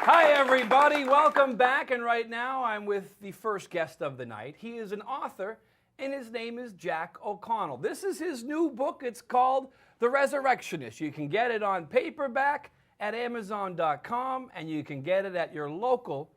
Hi, everybody. Welcome back. And right now, I'm with the first guest of the night. He is an author, and his name is Jack O'Connell. This is his new book. It's called The Resurrectionist. You can get it on paperback at Amazon.com, and you can get it at your local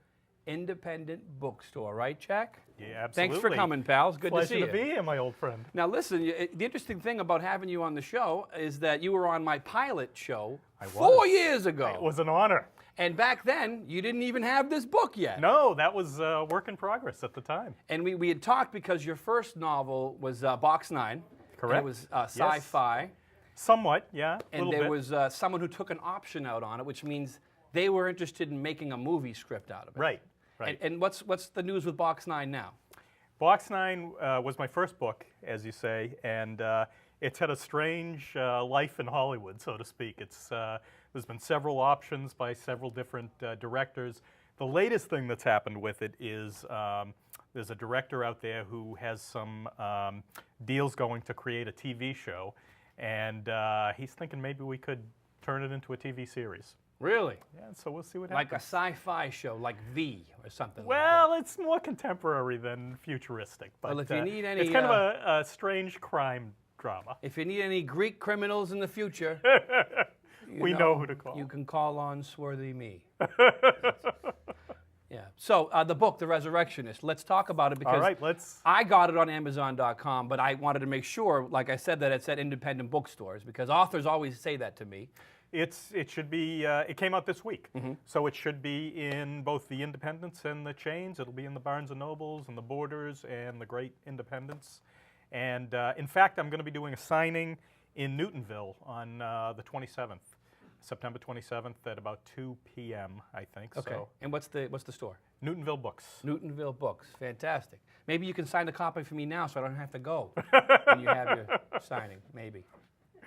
independent bookstore. Right, Jack? Yeah, absolutely. Thanks for coming, pals. Good to see you. Pleasure to be here, my old friend. Now, listen, the interesting thing about having you on the show is that you were on my pilot show 4 years ago. It was an honor. And back then, you didn't even have this book yet. No, that was work in progress at the time. And we had talked because your first novel was Box 9. Correct. And it was sci-fi. Yes. Somewhat, yeah. And there was someone who took an option out on it, which means they were interested in making a movie script out of it. Right, right. And what's the news with Box 9 now? Box 9 was my first book, as you say, and it's had a strange life in Hollywood, so to speak. There's been several options by several different directors. The latest thing that's happened with it is there's a director out there who has some deals going to create a TV show, and he's thinking maybe we could turn it into a TV series. Really? Yeah, so we'll see what happens. Like a sci-fi show, like V or something Well, like that. it's more contemporary than futuristic. But Well, if you need any, it's kind of a strange crime drama. If you need any Greek criminals in the future, we know who to call. You can call on Swarthy Me. Yeah. So the book, The Resurrectionist, let's talk about it because All right, let's. I got it on Amazon.com, but I wanted to make sure, like I said, that it's at independent bookstores because authors always say that to me. It should be. It came out this week, so it should be in both the independents and the chains. It'll be in the Barnes and Nobles and the Borders and the great independents. And in fact, I'm going to be doing a signing in Newtonville on the 27th, September 27th at about 2 p.m. I think. Okay. So, and what's the store? Newtonville Books. Newtonville Books. Fantastic. Maybe you can sign a copy for me now, so I don't have to go when you have your signing. Maybe.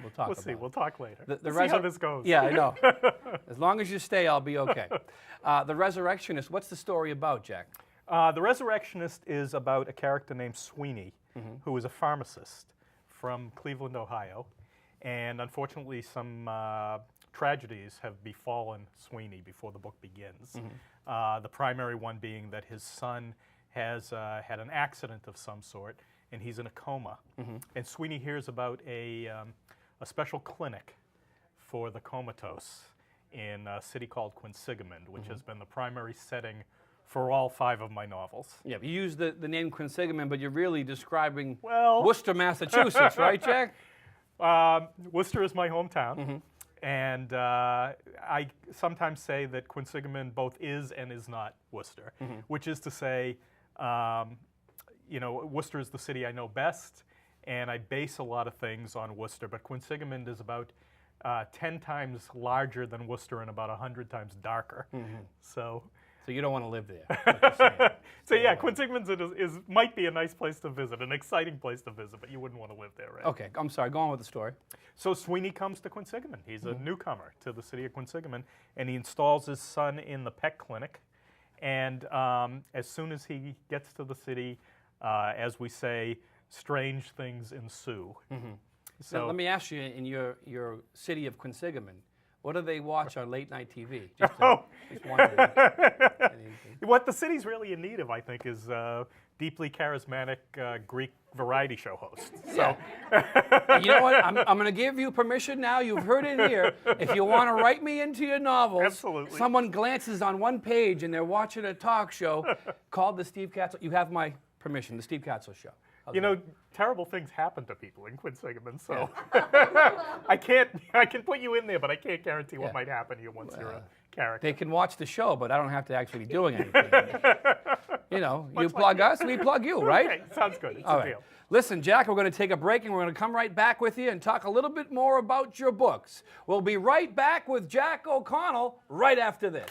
We'll talk about it. We'll talk later. We'll see how this goes. Yeah, I know. As long as you stay, I'll be okay. The Resurrectionist, what's the story about, Jack? The Resurrectionist is about a character named Sweeney, who is a pharmacist from Cleveland, Ohio. And unfortunately, some tragedies have befallen Sweeney before the book begins. The primary one being that his son has had an accident of some sort, and he's in a coma. And Sweeney hears about a special clinic for the comatose in a city called Quinsigamond, which has been the primary setting for all 5 of my novels. Yeah, you use the name Quinsigamond, but you're really describing Well, Worcester, Massachusetts, right, Jack? Worcester is my hometown, and I sometimes say that Quinsigamond both is and is not Worcester, which is to say, Worcester is the city I know best, and I base a lot of things on Worcester, but Quinsigamond is about 10 times larger than Worcester and about 100 times darker. So you don't want to live there. So yeah, Quinsigamond might be a nice place to visit, an exciting place to visit, but you wouldn't want to live there, right? Okay, I'm sorry, go on with the story. So Sweeney comes to Quinsigamond. He's a newcomer to the city of Quinsigamond, and he installs his son in the pet clinic. And as soon as he gets to the city, as we say, strange things ensue. So now, let me ask you, in your city of Quinsigamond, what do they watch on late night TV? Just wondering. What the city's really in need of, I think, is deeply charismatic Greek variety show hosts. So. You know what? I'm going to give you permission now. You've heard it here. If you want to write me into your novels, Absolutely. Someone glances on one page and they're watching a talk show called The Steve Katsos. You have my permission, The Steve Katsos Show. Terrible things happen to people in Quinsigamond, so I can put you in there, but I can't guarantee what might happen to you once you're a character. They can watch the show, but I don't have to actually be doing anything. You plug us, we plug you, right? Okay, sounds good. It's All a right. deal. Listen, Jack, we're going to take a break, and we're going to come right back with you and talk a little bit more about your books. We'll be right back with Jack O'Connell right after this.